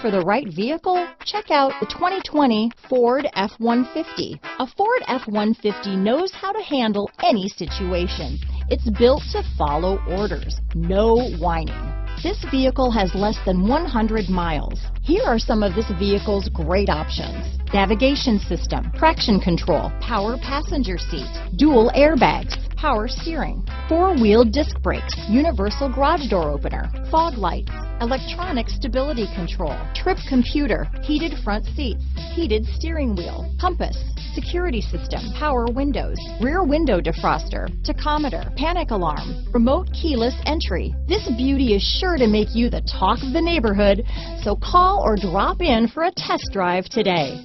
for the right vehicle? Check out the 2020 Ford F-150. A Ford F-150 knows how to handle any situation. It's built to follow orders, no whining. This vehicle has less than 100 miles. Here are some of this vehicle's great options: navigation system, traction control, power passenger seat, dual airbags, power steering, four-wheel disc brakes, universal garage door opener, fog lights, electronic stability control, trip computer, heated front seats, heated steering wheel, compass, security system, power windows, rear window defroster, tachometer, panic alarm, remote keyless entry. This beauty is sure to make you the talk of the neighborhood, so call or drop in for a test drive today.